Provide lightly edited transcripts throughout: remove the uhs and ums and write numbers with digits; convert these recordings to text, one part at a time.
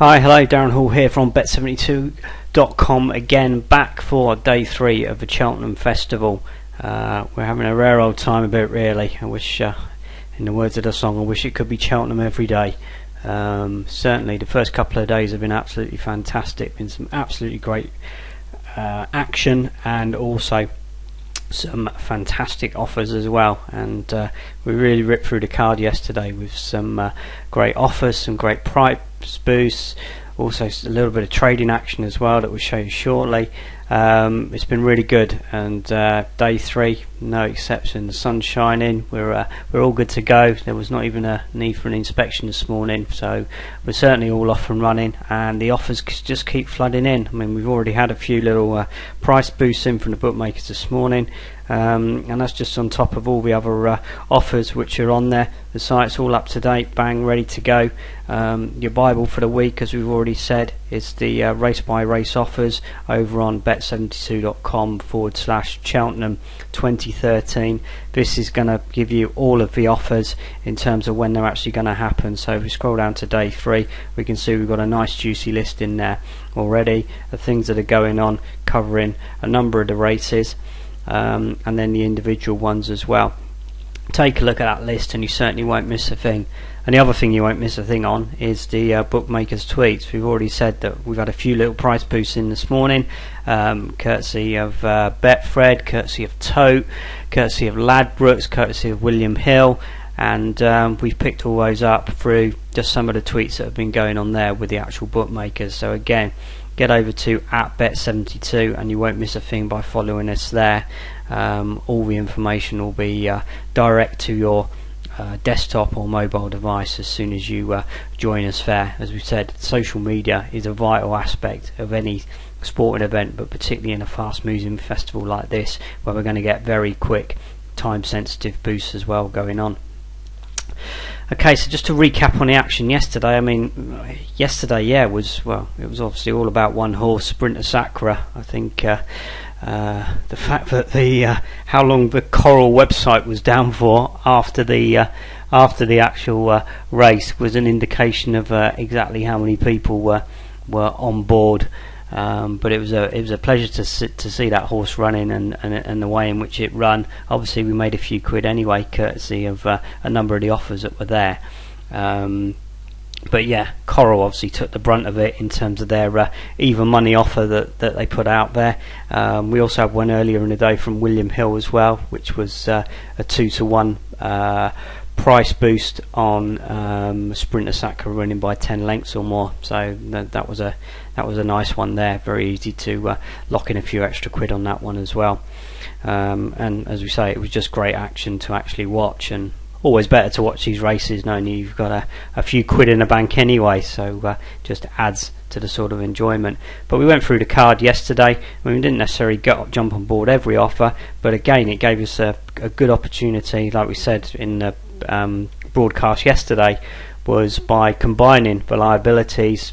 Hi, hello, Darren Hall here from Bet72.com again, back for day 3 of the Cheltenham Festival. We're having a rare old time of it, really. I wish, in the words of the song, I wish it could be Cheltenham every day. Certainly the first couple of days have been absolutely fantastic, been some absolutely great action and also some fantastic offers as well, and we really ripped through the card yesterday with some great offers, some great price boosts, also a little bit of trading action as well that we'll show you shortly. It's been really good, and day 3 no exception. The sun's shining, we're all good to go. There was not even a need for an inspection this morning, so we're certainly all off and running, and the offers just keep flooding in. I mean, we've already had a few little price boosts in from the bookmakers this morning, and that's just on top of all the other offers which are on there. The site's all up to date, bang, ready to go. Your Bible for the week, as we've already said, is the race by race offers over on bet72.com/Cheltenham 2013. This is going to give you all of the offers in terms of when they're actually going to happen. So if we scroll down to day 3, we can see we've got a nice juicy list in there already of things that are going on, covering a number of the races, and then the individual ones as well. Take a look at that list and you certainly won't miss a thing. And the other thing you won't miss a thing on is the bookmakers tweets. We've already said that we've had a few little price boosts in this morning, courtesy of Betfred, courtesy of Tote, courtesy of Ladbrokes, courtesy of William Hill, and we've picked all those up through just some of the tweets that have been going on there with the actual bookmakers. So again, get over to @Bet72 and you won't miss a thing by following us there. All the information will be direct to your desktop or mobile device as soon as you join us there. As we've said, social media is a vital aspect of any sporting event, but particularly in a fast moving festival like this, where we're going to get very quick time sensitive boosts as well going on. Okay, so just to recap on the action yesterday, I mean, yesterday, it was obviously all about one horse, Sprinter Sacra. I think the fact that how long the Coral website was down for after the actual race was an indication of exactly how many people were on board. But it was a pleasure to see that horse running and the way in which it run. Obviously, we made a few quid anyway, courtesy of a number of the offers that were there. But yeah, Coral obviously took the brunt of it in terms of their even money offer that they put out there. We also had one earlier in the day from William Hill as well, which was a 2-to-1 price boost on Sprinter Sacra running by 10 lengths or more. So that was a nice one there. Very easy to lock in a few extra quid on that one as well. And as we say, it was just great action to actually watch, and always better to watch these races knowing you've got a few quid in the bank anyway, so just adds to the sort of enjoyment. But we went through the card yesterday. I mean, we didn't necessarily jump on board every offer, but again, it gave us a good opportunity, like we said in the broadcast yesterday, was by combining the liabilities,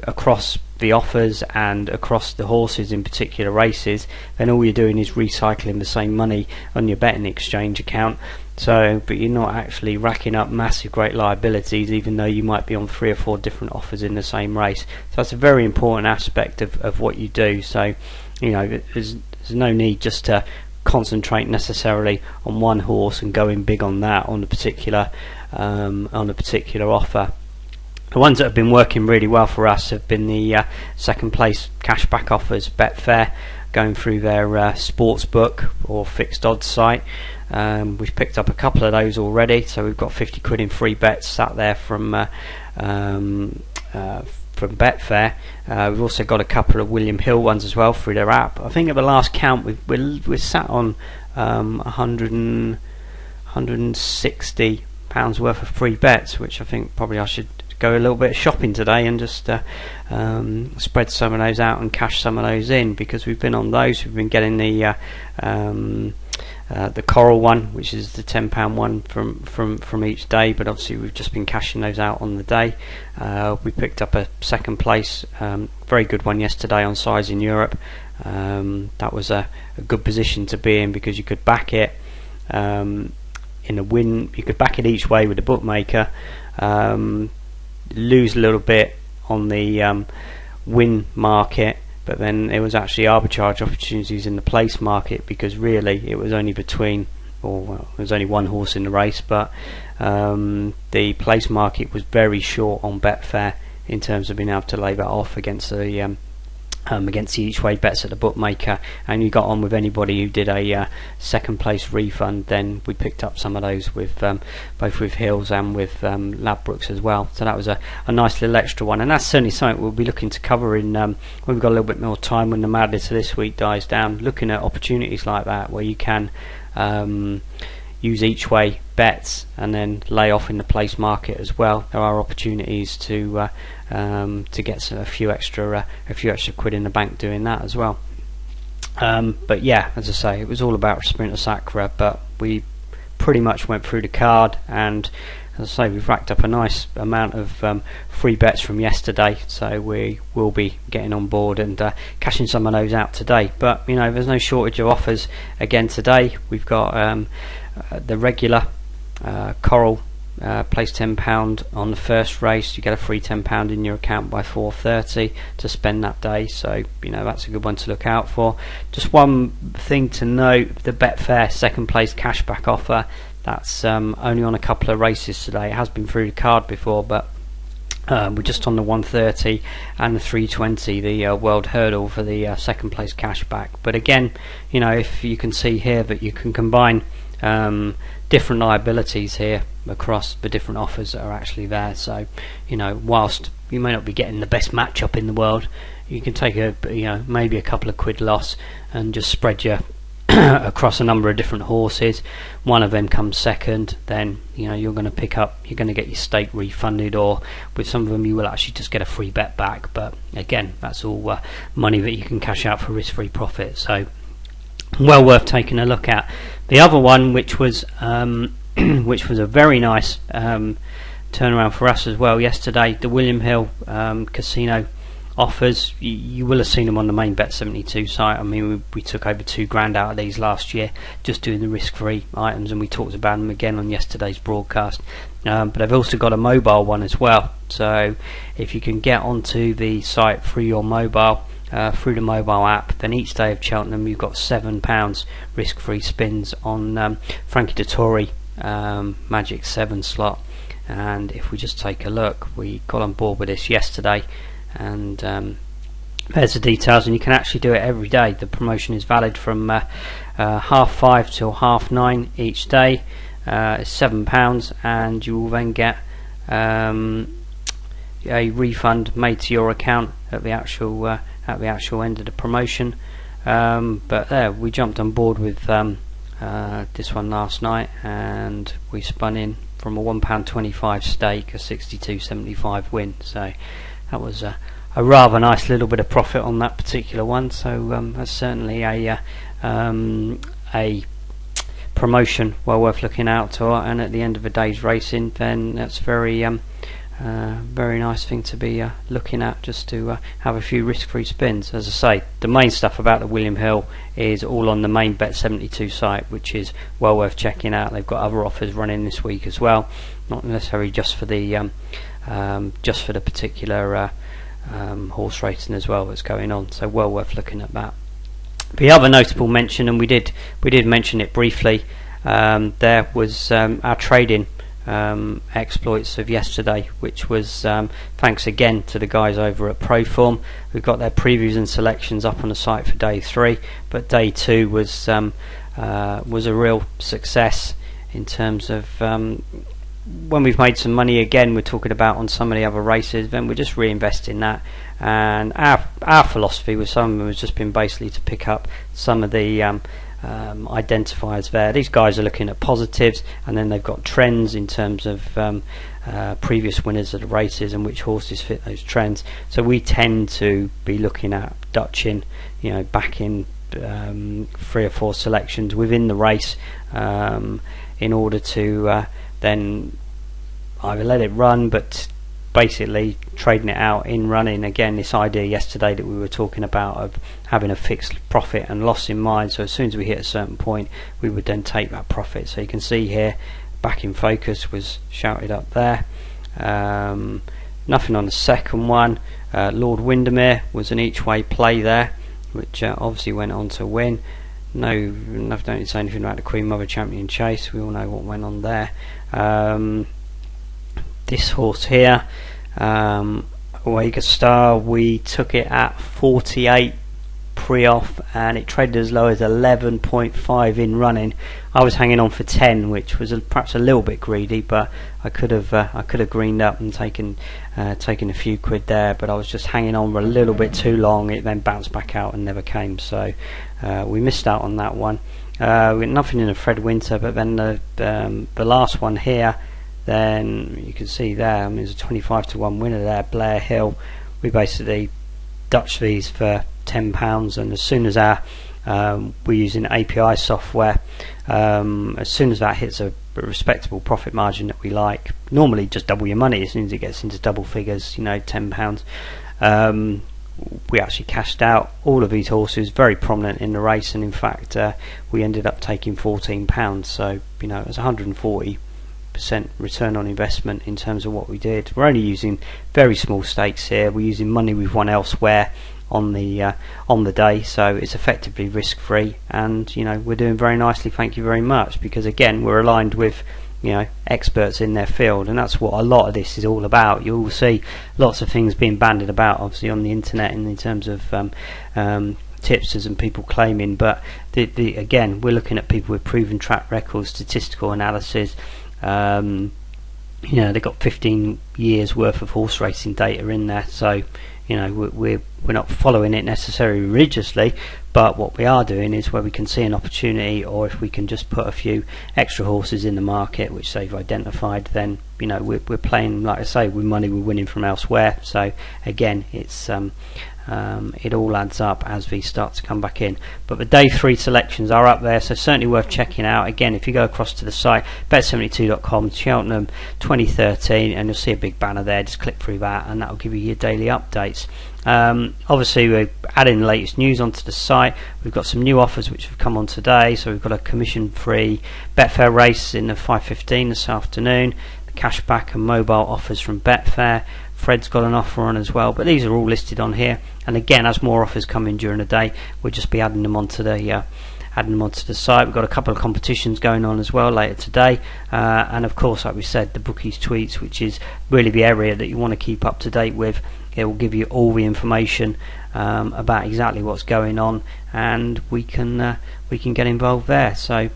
across the offers and across the horses in particular races, then all you're doing is recycling the same money on your betting exchange account. So, but you're not actually racking up massive great liabilities, even though you might be on 3 or 4 different offers in the same race. So that's a very important aspect of what you do. So, there's no need just to concentrate necessarily on one horse and going big on that on a particular offer. The ones that have been working really well for us have been the second place cashback offers. Betfair, going through their sportsbook or fixed odds site. We've picked up a couple of those already, so we've got 50 quid in free bets sat there from Betfair. We've also got a couple of William Hill ones as well through their app. I think at the last count we're sat on 160 pounds worth of free bets, which I think probably I should go a little bit shopping today and just spread some of those out and cash some of those in, because we've been on those. We've been getting the Coral one, which is the £10 one from each day, but obviously we've just been cashing those out on the day. We picked up a second place, very good one yesterday on Size in Europe. That was a good position to be in, because you could back it in a win, you could back it each way with the bookmaker, lose a little bit on the win market, but then there was actually arbitrage opportunities in the place market, because really it was only between, or well, there was only one horse in the race, but the place market was very short on Betfair in terms of being able to lay that off against the each way bets at the bookmaker, and you got on with anybody who did a second place refund. Then we picked up some of those with both with Hills and with Ladbrokes as well, so that was a nice little extra one, and that's certainly something we'll be looking to cover in when we've got a little bit more time, when the madness of this week dies down, looking at opportunities like that where you can use each way bets and then lay off in the place market as well. There are opportunities to get a few extra quid in the bank doing that as well. But yeah, as I say, it was all about Sprinter Sacra, but we pretty much went through the card, and as I say, we've racked up a nice amount of free bets from yesterday, so we will be getting on board and cashing some of those out today. But you know, there's no shortage of offers again today. We've got the regular Coral place £10 on the first race. You get a free £10 in your account by 4:30 to spend that day, so you know that's a good one to look out for. Just one thing to note, the Betfair second place cashback offer, that's only on a couple of races today. It has been through the card before, but we're just on the 130 and the 320, the world hurdle for the second place cashback. But again, you know, if you can see here that you can combine different liabilities here across the different offers that are actually there, so you know, whilst you may not be getting the best matchup in the world, you can take maybe a couple of quid loss and just spread your across a number of different horses. One of them comes second, then you know you're going to get your stake refunded, or with some of them you will actually just get a free bet back. But again, that's all money that you can cash out for risk-free profit, so well worth taking a look at. The other one, which was which was a very nice turnaround for us as well yesterday, the William Hill casino offers. You will have seen them on the main Bet72 site. I mean, we took over £2,000 out of these last year just doing the risk-free items, and we talked about them again on yesterday's broadcast. But I've also got a mobile one as well, so if you can get onto the site through your mobile, through the mobile app, then each day of Cheltenham you've got £7 risk-free spins on Frankie Dettori Magic 7 slot. And if we just take a look, we got on board with this yesterday, and there's the details, and you can actually do it every day. The promotion is valid from 5:30 till 9:30 each day. It's £7, and you will then get a refund made to your account at the actual end of the promotion. But there, we jumped on board with this one last night, and we spun in from a £1.25 stake, a 62.75 win. So that was a rather nice little bit of profit on that particular one. So that's certainly a promotion well worth looking out to. And at the end of a day's racing, then that's very nice thing to be looking at, just to have a few risk-free spins. As I say, the main stuff about the William Hill is all on the main Bet72 site, which is well worth checking out. They've got other offers running this week as well, not necessarily just for the particular horse racing as well that's going on, so well worth looking at that. The other notable mention, and we did mention it briefly, there was our trading exploits of yesterday, which was thanks again to the guys over at Proform. We've got their previews and selections up on the site for day 3, but day 2 was a real success in terms of when we've made some money again, we're talking about on some of the other races, then we're just reinvesting that. And our philosophy with some of them has just been basically to pick up some of the identifiers there. These guys are looking at positives, and then they've got trends in terms of previous winners of the races and which horses fit those trends. So we tend to be looking at Dutchin, back in 3 or 4 selections within the race, in order to then either let it run, but basically trading it out in running. Again, this idea yesterday that we were talking about of having a fixed profit and loss in mind, so as soon as we hit a certain point we would then take that profit. So you can see here, back in focus was shouted up there. Nothing on the second one. Lord Windermere was an each way play there, which obviously went on to win. No, I don't need to say anything about the Queen Mother Champion Chase. We all know what went on there. This horse here, Awega Star, we took it at 48 pre-off and it traded as low as 11.5 in running. I was hanging on for 10, which was perhaps a little bit greedy, but I could have greened up and taken a few quid there, but I was just hanging on for a little bit too long. It then bounced back out and never came, so we missed out on that one. We got nothing in the Fred Winter, but then the last one here, then you can see there, I mean, there's a 25 to 1 winner there, Blair Hill. We basically Dutch these for £10, and as soon as we're using API software, as soon as that hits a respectable profit margin that we like, normally just double your money as soon as it gets into double figures, you know, £10, we actually cashed out all of these horses, very prominent in the race, and in fact we ended up taking £14, so you know, it was 140% return on investment in terms of what we did. We're only using very small stakes here, we're using money we've won elsewhere on the day, so it's effectively risk free, and you know, we're doing very nicely, thank you very much, because again, we're aligned with, you know, experts in their field, and that's what a lot of this is all about. You'll see lots of things being bandied about obviously on the internet and in terms of tipsters and people claiming, but again, we're looking at people with proven track records, statistical analysis. You know, they've got 15 years worth of horse racing data in there, so you know, we're not following it necessarily religiously, but what we are doing is where we can see an opportunity, or if we can just put a few extra horses in the market which they've identified, then you know, we're playing, like I say, with money we're winning from elsewhere. So again, it's it all adds up as these start to come back in. But the day 3 selections are up there, so certainly worth checking out. Again, if you go across to the site, bet72.com, Cheltenham 2013, and you'll see a big banner there. Just click through that and that will give you your daily updates. Obviously we're adding the latest news onto the site. We've got some new offers which have come on today, so we've got a commission free Betfair race in the 5:15 this afternoon, the cashback and mobile offers from Betfair. Fred's got an offer on as well, but these are all listed on here, and again, as more offers come in during the day, we'll just be adding them onto the site. We've got a couple of competitions going on as well later today, and of course, like we said, the bookies tweets, which is really the area that you want to keep up to date with. It will give you all the information about exactly what's going on, and we can get involved there. So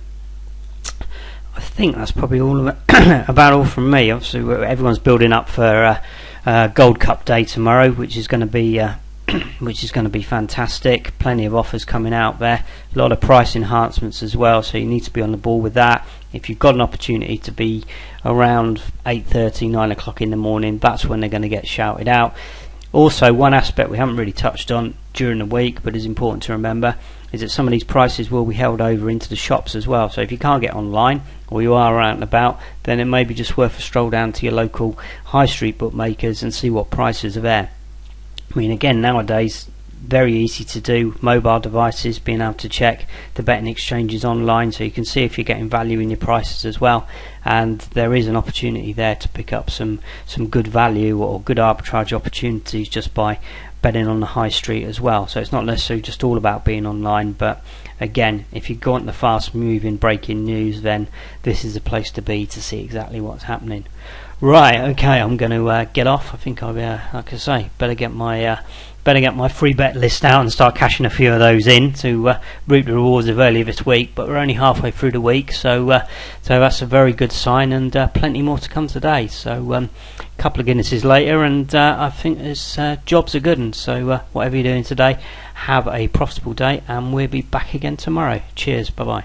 I think that's probably all about all from me. Obviously, everyone's building up for Gold Cup Day tomorrow, which is going to be fantastic. Plenty of offers coming out there, a lot of price enhancements as well, so you need to be on the ball with that. If you've got an opportunity to be around 8:30, 9 o'clock in the morning, that's when they're going to get shouted out. Also, one aspect we haven't really touched on during the week, but is important to remember, is that some of these prices will be held over into the shops as well. So if you can't get online, or you are out and about, then it may be just worth a stroll down to your local high street bookmakers and see what prices are there. I mean, again, nowadays, very easy to do. Mobile devices, being able to check the betting exchanges online, so you can see if you're getting value in your prices as well. And there is an opportunity there to pick up some good value or good arbitrage opportunities just by betting on the high street as well. So it's not necessarily just all about being online, but again, if you want the fast moving breaking news, then this is the place to be to see exactly what's happening. Right, okay, I'm going to get off. I think I'll, like I say, better get my free bet list out and start cashing a few of those in to reap the rewards of earlier this week. But we're only halfway through the week, so that's a very good sign, and plenty more to come today. So a couple of Guinnesses later, and I think this jobs are good. And so whatever you're doing today, have a profitable day, and we'll be back again tomorrow. Cheers, bye bye.